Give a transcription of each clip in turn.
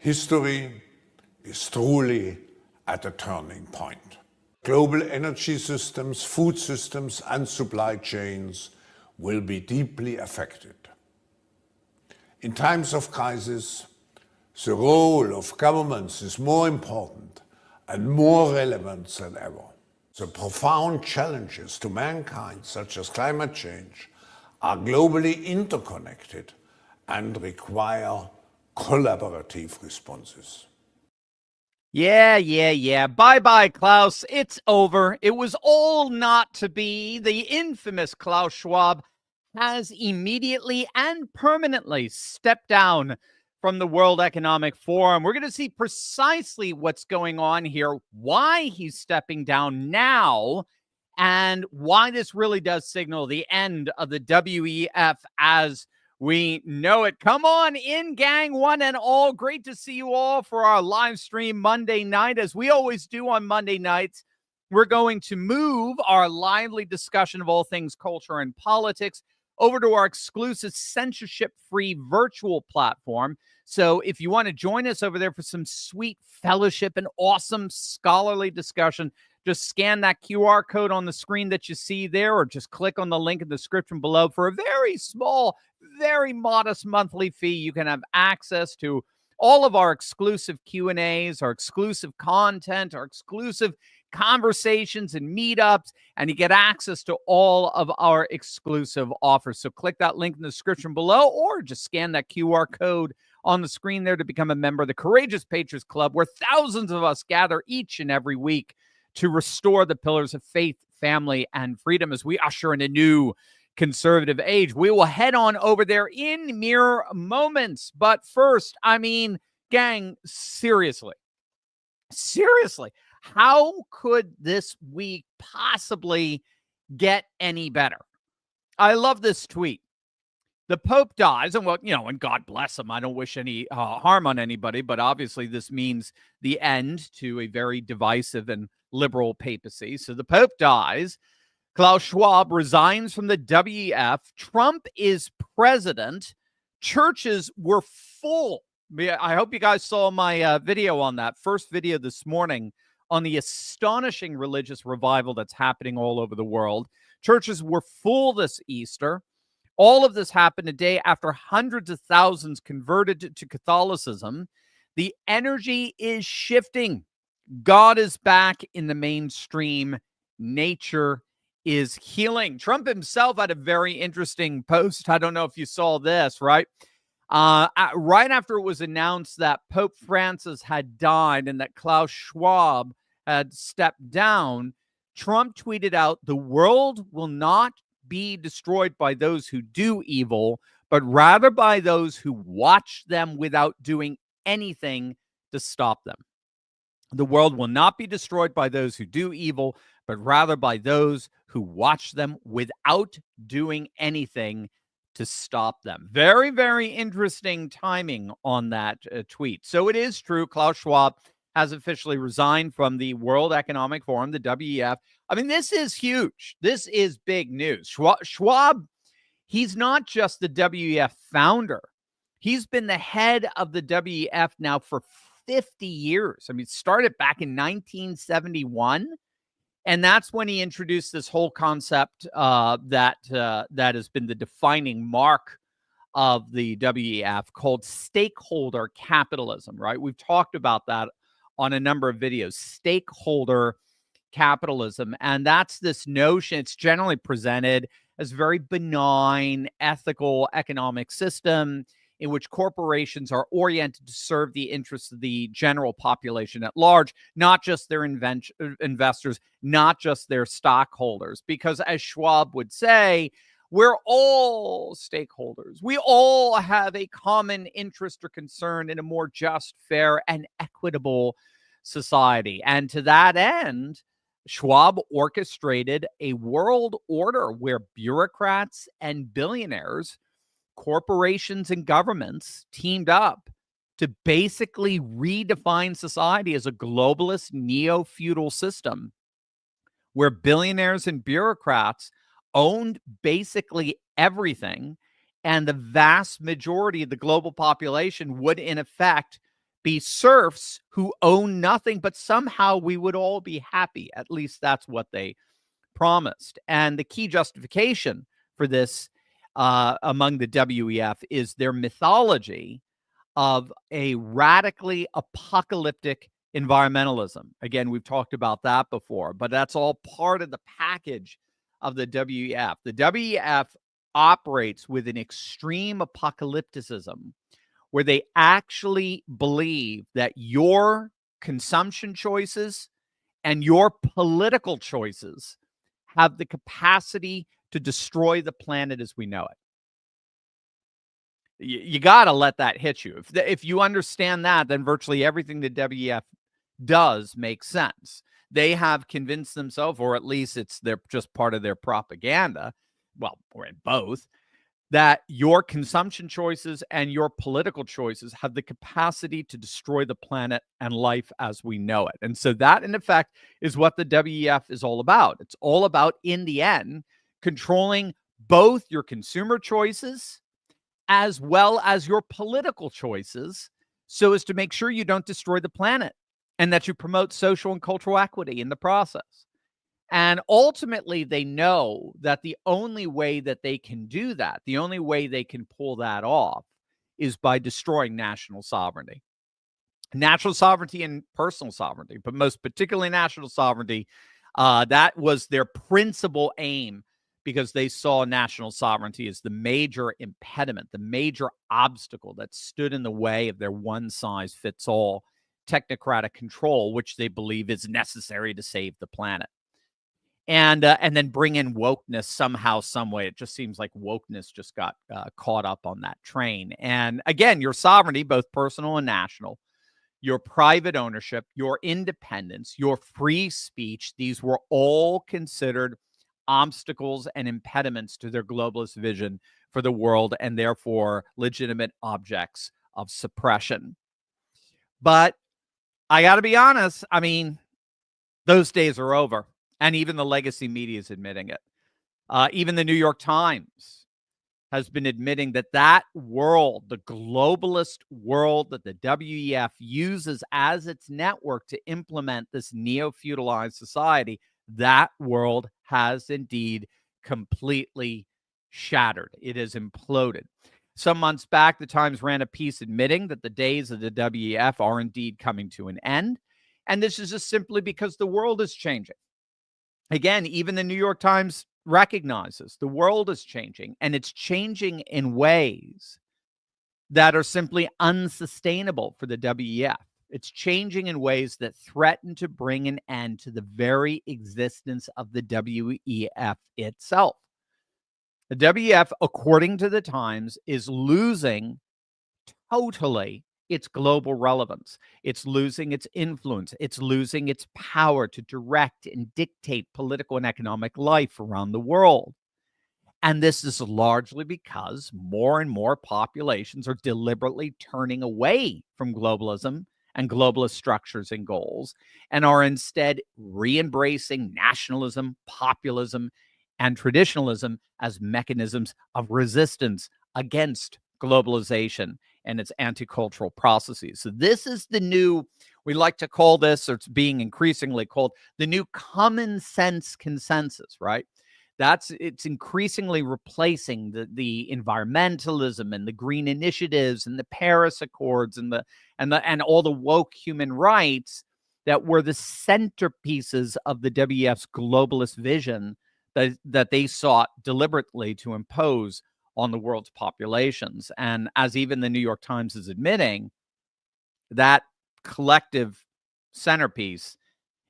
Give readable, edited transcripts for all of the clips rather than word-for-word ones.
History is truly at a turning point. Global energy systems, food systems, and supply chains will be deeply affected. In times of crisis, the role of governments is more important and more relevant than ever. The profound challenges to mankind, such as climate change, are globally interconnected and require collaborative responses. Yeah. Bye-bye, Klaus. It's over. It was all not to be. The infamous Klaus Schwab has immediately and permanently stepped down from the World Economic Forum. We're going to see precisely what's going on here, why he's stepping down now, and why this really does signal the end of the WEF as we know it. Come on in, gang, one and all. Great to see you all for our live stream Monday night. As we always do on Monday nights, we're going to move our lively discussion of all things culture and politics over to our exclusive censorship-free virtual platform. So if you want to join us over there for some sweet fellowship and awesome scholarly discussion, just scan that QR code on the screen that you see there, or just click on the link in the description below. For a very small, very modest monthly fee, you can have access to all of our exclusive Q&As, our exclusive content, our exclusive conversations and meetups, and you get access to all of our exclusive offers. So click that link in the description below, or just scan that QR code on the screen there to become a member of the Courageous Patriots Club, where thousands of us gather each and every week to restore the pillars of faith, family, and freedom as we usher in a new conservative age. We will head on over there in mere moments. But first, gang, seriously, how could this week possibly get any better? I love this tweet. The Pope dies, and and God bless him. I don't wish any harm on anybody, but obviously this means the end to a very divisive and liberal papacy. So the Pope dies. Klaus Schwab resigns from the WEF. Trump is president. Churches were full. I hope you guys saw my video on that, first video this morning, on the astonishing religious revival that's happening all over the world. Churches were full this Easter. All of this happened a day after hundreds of thousands converted to Catholicism. The energy is shifting. God is back in the mainstream. Nature is healing. Trump himself had a very interesting post. I don't know if you saw this, right? Right after it was announced that Pope Francis had died and that Klaus Schwab had stepped down, Trump tweeted out, "The world will not be destroyed by those who do evil, but rather by those who watch them without doing anything to stop them." The world will not be destroyed by those who do evil, but rather by those who watch them without doing anything to stop them. Very, very interesting timing on that tweet. So it is true. Klaus Schwab has officially resigned from the World Economic Forum, the WEF. This is huge. This is big news. Schwab, he's not just the WEF founder. He's been the head of the WEF now for 50 years. It started back in 1971. And that's when he introduced this whole concept that has been the defining mark of the WEF, called stakeholder capitalism, right? We've talked about that on a number of videos, stakeholder capitalism. And that's this notion, it's generally presented as very benign, ethical economic system in which corporations are oriented to serve the interests of the general population at large, not just their investors, not just their stockholders. Because as Schwab would say, we're all stakeholders. We all have a common interest or concern in a more just, fair, and equitable society. And to that end, Schwab orchestrated a world order where bureaucrats and billionaires, corporations and governments teamed up to basically redefine society as a globalist neo-feudal system where billionaires and bureaucrats owned basically everything, and the vast majority of the global population would, in effect, be serfs who own nothing, but somehow we would all be happy. At least that's what they promised. And the key justification for this among the WEF is their mythology of a radically apocalyptic environmentalism. Again, we've talked about that before, but that's all part of the package of the WEF. The WEF operates with an extreme apocalypticism where they actually believe that your consumption choices and your political choices have the capacity to destroy the planet as we know it. You got to let that hit you. If you understand that, then virtually everything the WEF does make sense. They have convinced themselves, or at least they're just part of their propaganda, well, or in both, that your consumption choices and your political choices have the capacity to destroy the planet and life as we know it. And so that, in effect, is what the WEF is all about. It's all about, in the end, controlling both your consumer choices as well as your political choices so as to make sure you don't destroy the planet and that you promote social and cultural equity in the process. And ultimately, they know that the only way that they can do that, the only way they can pull that off, is by destroying national sovereignty. National sovereignty and personal sovereignty, but most particularly national sovereignty. That was their principal aim, because they saw national sovereignty as the major impediment, the major obstacle that stood in the way of their one-size-fits-all technocratic control, which they believe is necessary to save the planet. And then bring in wokeness somehow, some way. It just seems like wokeness just got caught up on that train. And again, your sovereignty, both personal and national, your private ownership, your independence, your free speech, these were all considered obstacles and impediments to their globalist vision for the world, and therefore legitimate objects of suppression. But I got to be honest, I mean, those days are over. And even the legacy media is admitting it. Even the New York Times has been admitting that that world, the globalist world that the WEF uses as its network to implement this neo-feudalized society, that world has indeed completely shattered. It has imploded. Some months back, the Times ran a piece admitting that the days of the WEF are indeed coming to an end. And this is just simply because the world is changing. Again, even the New York Times recognizes the world is changing, and it's changing in ways that are simply unsustainable for the WEF. It's changing in ways that threaten to bring an end to the very existence of the WEF itself. The WEF, according to the Times, is losing totally its global relevance. It's losing its influence. It's losing its power to direct and dictate political and economic life around the world. And this is largely because more and more populations are deliberately turning away from globalism and globalist structures and goals, and are instead re-embracing nationalism, populism, and traditionalism as mechanisms of resistance against globalization and its anti-cultural processes. So this is the new, we like to call this, or it's being increasingly called, the new common sense consensus, right? It's increasingly replacing the environmentalism and the green initiatives and the Paris Accords and all the woke human rights that were the centerpieces of the WEF's globalist vision that they sought deliberately to impose on the world's populations. And as even the New York Times is admitting, that collective centerpiece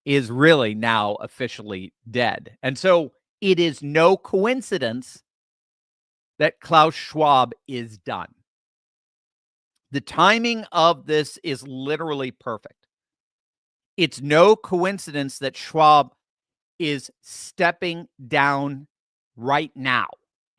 is really now officially dead. And so it is no coincidence that Klaus Schwab is done. The timing of this is literally perfect. It's no coincidence that Schwab is stepping down right now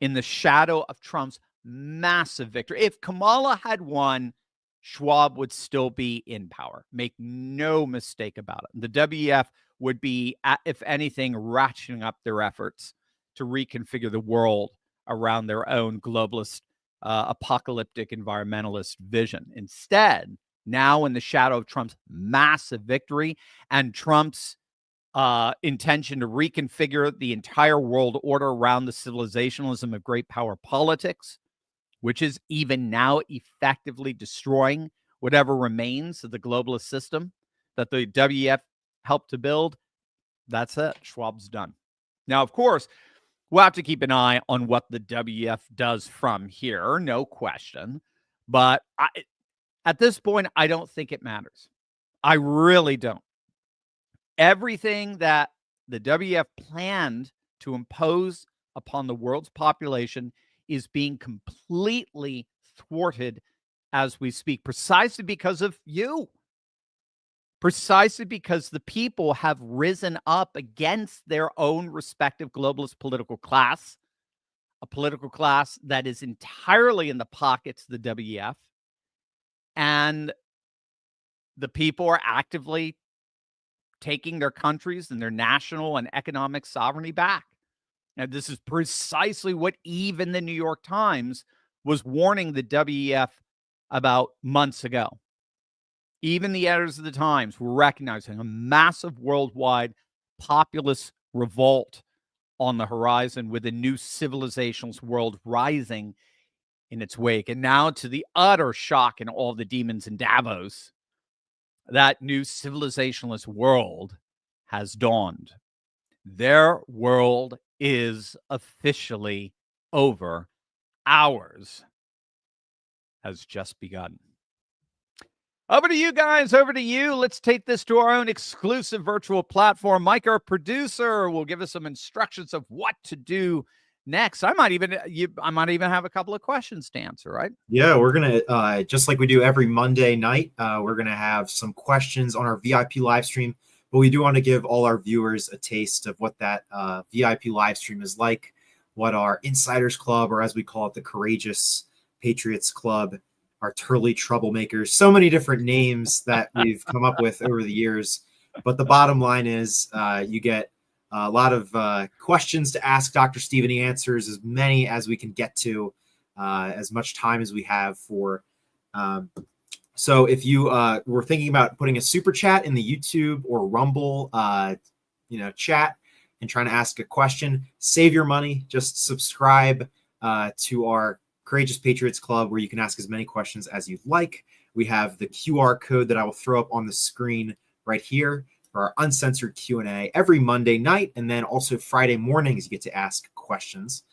in the shadow of Trump's massive victory. If Kamala had won, Schwab would still be in power. Make no mistake about it. The WEF would be, if anything, ratcheting up their efforts to reconfigure the world around their own globalist, apocalyptic, environmentalist vision. Instead, now in the shadow of Trump's massive victory and Trump's intention to reconfigure the entire world order around the civilizationalism of great power politics, which is even now effectively destroying whatever remains of the globalist system that the WEF helped to build. That's it. Schwab's done. Now, of course, we'll have to keep an eye on what the WEF does from here, no question. But at this point, I don't think it matters. I really don't. Everything that the WEF planned to impose upon the world's population is being completely thwarted as we speak, precisely because of you. Precisely because the people have risen up against their own respective globalist political class, a political class that is entirely in the pockets of the WEF, and the people are actively taking their countries and their national and economic sovereignty back. Now, this is precisely what even the New York Times was warning the WEF about months ago. Even the editors of the Times were recognizing a massive worldwide populist revolt on the horizon, with a new civilizationalist world rising in its wake. And now, to the utter shock in all the demons in Davos, that new civilizationalist world has dawned. Their world is officially over. Ours has just begun. Over to you guys, over to you. Let's take this to our own exclusive virtual platform. Mike, our producer, will give us some instructions of what to do next. I might even have a couple of questions to answer, right? Yeah, we're gonna just like we do every Monday night. We're gonna have some questions on our VIP live stream, but we do want to give all our viewers a taste of what that VIP live stream is like, what our Insiders Club, or as we call it, the Courageous Patriots Club, our Turley Troublemakers, so many different names that we've come up with over the years. But the bottom line is you get a lot of questions to ask Dr. Steve, and he answers as many as we can get to, as much time as we have for. So if you were thinking about putting a super chat in the YouTube or Rumble, chat and trying to ask a question, save your money. Just subscribe to our Courageous Patriots Club, where you can ask as many questions as you'd like. We have the QR code that I will throw up on the screen right here for our uncensored Q&A every Monday night, and then also Friday mornings you get to ask questions.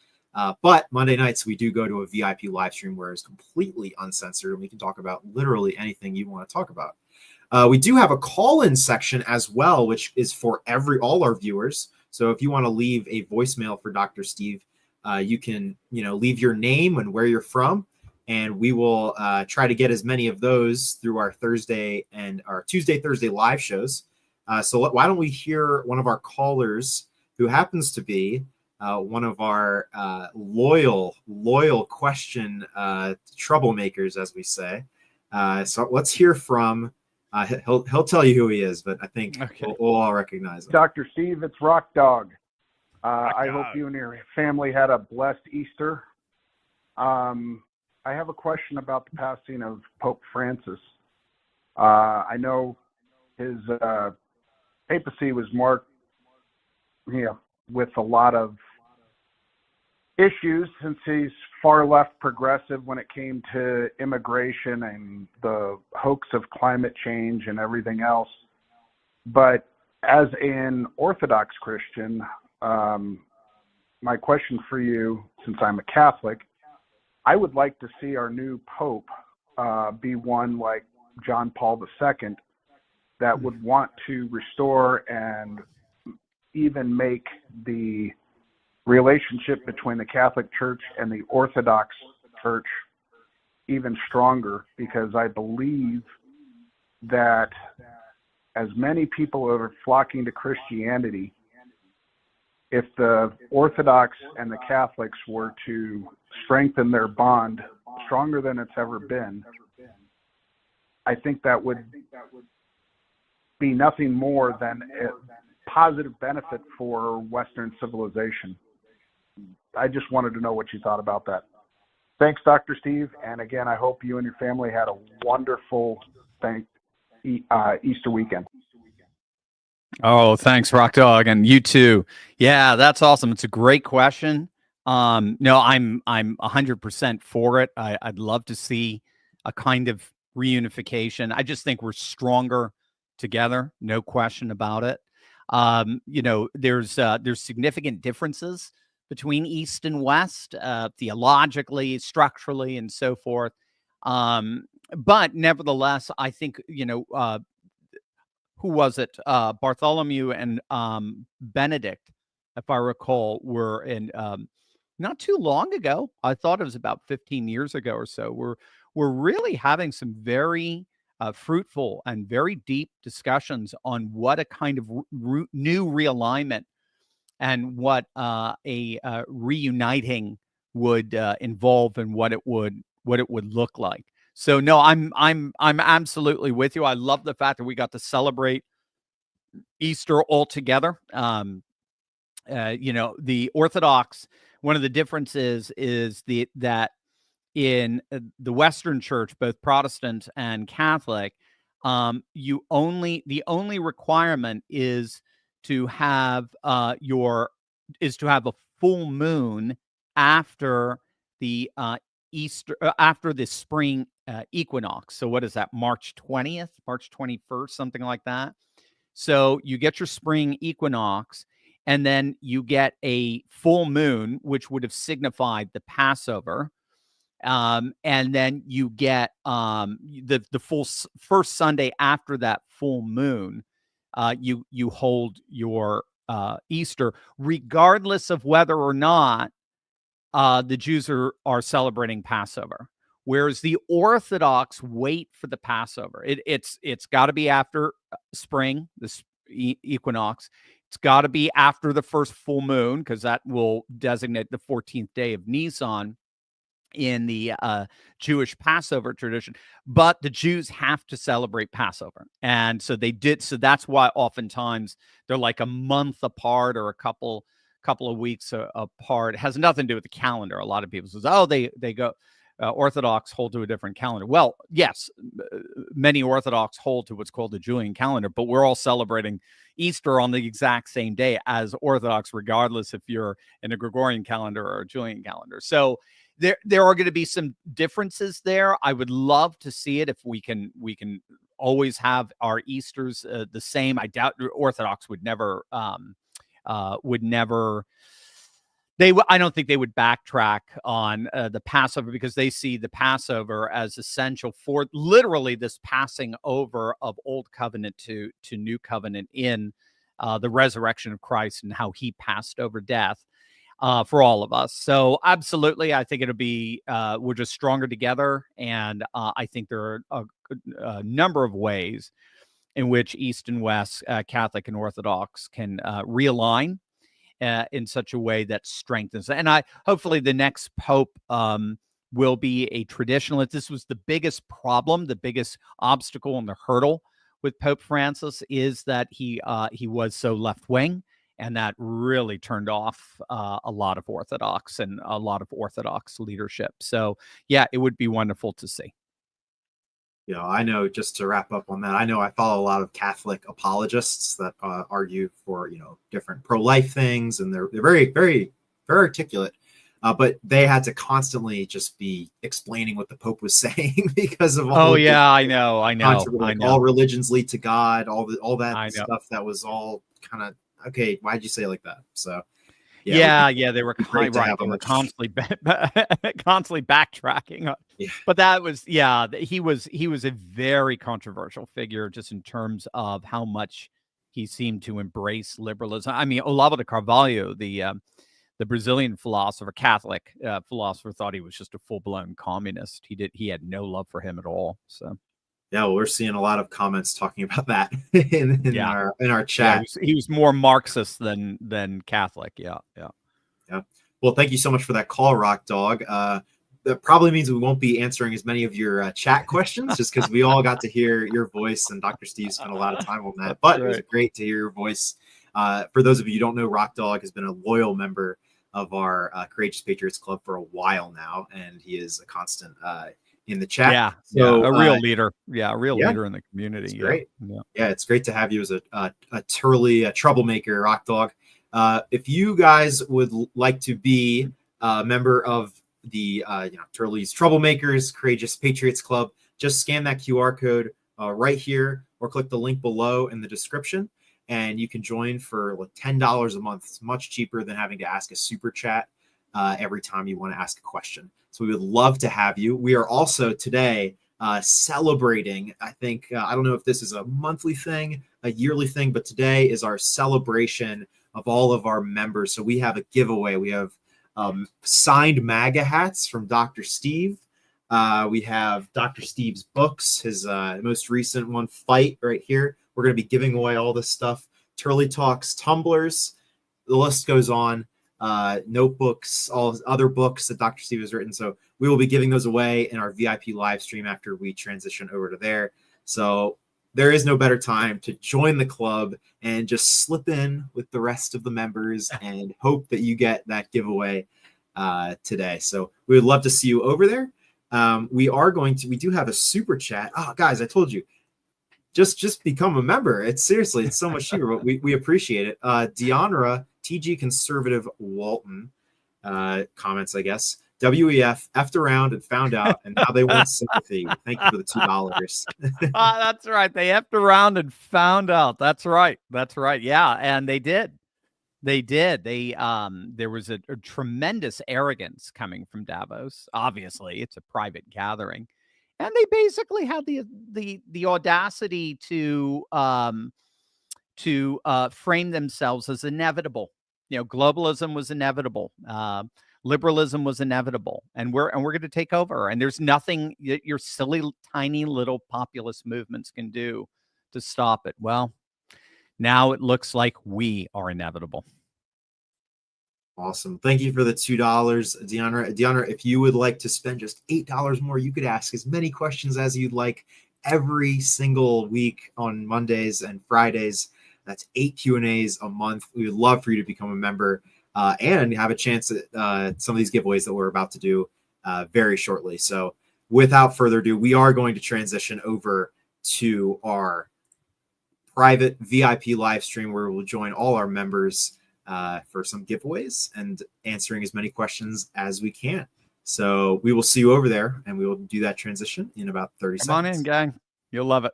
But Monday nights we do go to a VIP live stream where it's completely uncensored, and we can talk about literally anything you want to talk about. We do have a call-in section as well, which is for all our viewers. So if you want to leave a voicemail for Dr. Steve, you can leave your name and where you're from, and we will try to get as many of those through our Thursday and our Tuesday, Thursday live shows. So why don't we hear one of our callers, who happens to be one of our loyal question troublemakers, as we say. So let's hear from. He'll tell you who he is, but I think we'll all recognize him. Dr. Steve, it's Rock Dog. I hope you and your family had a blessed Easter. I have a question about the passing of Pope Francis. I know his papacy was marked with a lot of issues, since he's far left progressive when it came to immigration and the hoax of climate change and everything else. But as an Orthodox Christian, my question for you, since I'm a Catholic, I would like to see our new Pope be one like John Paul II, that would want to restore and even make the relationship between the Catholic Church and the Orthodox Church even stronger, because I believe that as many people are flocking to Christianity, if the Orthodox and the Catholics were to strengthen their bond stronger than it's ever been, I think that would be nothing more than a positive benefit for Western civilization. I just wanted to know what you thought about that. Thanks, Dr. Steve. And again, I hope you and your family had a wonderful Easter weekend. Oh, thanks, Rock Dog, and you too. Yeah, that's awesome. It's a great question. No, I'm 100% for it. I'd love to see a kind of reunification. I just think we're stronger together, no question about it. There's significant differences between East and West, theologically, structurally, and so forth. But nevertheless, I think, who was it? Bartholomew and Benedict, if I recall, were in not too long ago. I thought it was about 15 years ago or so. We're really having some very fruitful and very deep discussions on what a kind of new realignment and what a reuniting would involve and what it would look like. So no, I'm absolutely with you. I love the fact that we got to celebrate Easter all together. The Orthodox, one of the differences is that in the Western Church, both Protestant and Catholic, the only requirement is to have a full moon after the Easter, after the spring equinox. So what is that? March 20th, March 21st, something like that. So you get your spring equinox, and then you get a full moon, which would have signified the Passover. And then you get the full first Sunday after that full moon. You hold your Easter, regardless of whether or not the Jews are celebrating Passover. Whereas the Orthodox wait for the Passover. It's got to be after spring, this equinox. It's got to be after the first full moon, because that will designate the 14th day of Nisan in the Jewish Passover tradition. But the Jews have to celebrate Passover. And so they did. So that's why oftentimes they're like a month apart or a couple of weeks apart. It has nothing to do with the calendar. A lot of people says, oh, they go, Orthodox hold to a different calendar. Well, yes, many Orthodox hold to what's called the Julian calendar, but we're all celebrating Easter on the exact same day as Orthodox, regardless if you're in a Gregorian calendar or a Julian calendar. So there are going to be some differences there. I would love to see it if we can always have our Easters the same. I doubt Orthodox would never. I don't think they would backtrack on the Passover, because they see the Passover as essential for literally this passing over of Old Covenant to New Covenant in the resurrection of Christ and how he passed over death for all of us. So absolutely, I think it'll be we're just stronger together, and I think there are a number of ways in which East and West, Catholic and Orthodox, can realign in such a way that strengthens. And hopefully the next Pope will be a traditionalist. This was the biggest problem, the biggest obstacle and the hurdle with Pope Francis, is that he was so left-wing, and that really turned off a lot of Orthodox and a lot of Orthodox leadership. So yeah, it would be wonderful to see. I know, just to wrap up on that, I know I follow a lot of Catholic apologists that argue for, different pro-life things, and they're very, very, very articulate. But they had to constantly just be explaining what the Pope was saying because of all. Oh yeah, I know. All religions lead to God. All that stuff that was all kind of okay. Why'd you say it like that? So. Yeah, they were right. They were constantly backtracking. Yeah. But that was, he was a very controversial figure, just in terms of how much he seemed to embrace liberalism. I mean, Olavo de Carvalho, the Brazilian philosopher, Catholic philosopher, thought he was just a full-blown communist. He had no love for him at all. So. Yeah, well, we're seeing a lot of comments talking about that in our chat. Yeah, he was more Marxist than Catholic. Yeah. Well, thank you so much for that call, Rock Dog. That probably means we won't be answering as many of your chat questions, just because we all got to hear your voice, and Dr. Steve spent a lot of time on that. But It was great to hear your voice. For those of you who don't know, Rock Dog has been a loyal member of our Courageous Patriots Club for a while now, and he is a constant in the chat. Yeah, So, yeah, a real leader. Yeah, a real yeah, leader in the community. it's great. Yeah. Yeah, it's great to have you as a Turley, a troublemaker, Rock Dog. If you guys would like to be a member of the Turley's Troublemakers Courageous Patriots Club, just scan that QR code right here or click the link below in the description, and you can join for like $10 a month. It's much cheaper than having to ask a super chat every time you want to ask a question. So we would love to have you. We are also today celebrating, I think, I don't know if this is a monthly thing, a yearly thing, but today is our celebration of all of our members. So we have a giveaway. We have signed MAGA hats from Dr. Steve. We have Dr. Steve's books, his most recent one, Fight, right here. We're going to be giving away all this stuff. Turley Talks, tumblers, the list goes on. Notebooks, all other books that Dr. Steve has written. So we will be giving those away in our VIP live stream after we transition over to there. So there is no better time to join the club and just slip in with the rest of the members and hope that you get that giveaway today. So we would love to see you over there. We do have a super chat. Oh, guys, I told you, just become a member. It's seriously, it's so much cheaper, but we appreciate it. Deanra, TG Conservative Walton comments, I guess. WEF effed around and found out, and now they want sympathy. Thank you for the $2. That's right. They effed around and found out. That's right. That's right. Yeah, and they did. They did. There was a tremendous arrogance coming from Davos. Obviously, it's a private gathering, and they basically had the audacity to frame themselves as inevitable. Globalism was inevitable. Liberalism was inevitable, and we're going to take over. And there's nothing that your silly, tiny little populist movements can do to stop it. Well, now it looks like we are inevitable. Awesome. Thank you for the $2, Deanna. Deanna, if you would like to spend just $8 more, you could ask as many questions as you'd like every single week on Mondays and Fridays. That's 8 Q&As a month. We would love for you to become a member and have a chance at some of these giveaways that we're about to do very shortly. So without further ado, we are going to transition over to our private VIP live stream where we'll join all our members for some giveaways and answering as many questions as we can. So we will see you over there, and we will do that transition in about 30 seconds. Come on in, gang. You'll love it.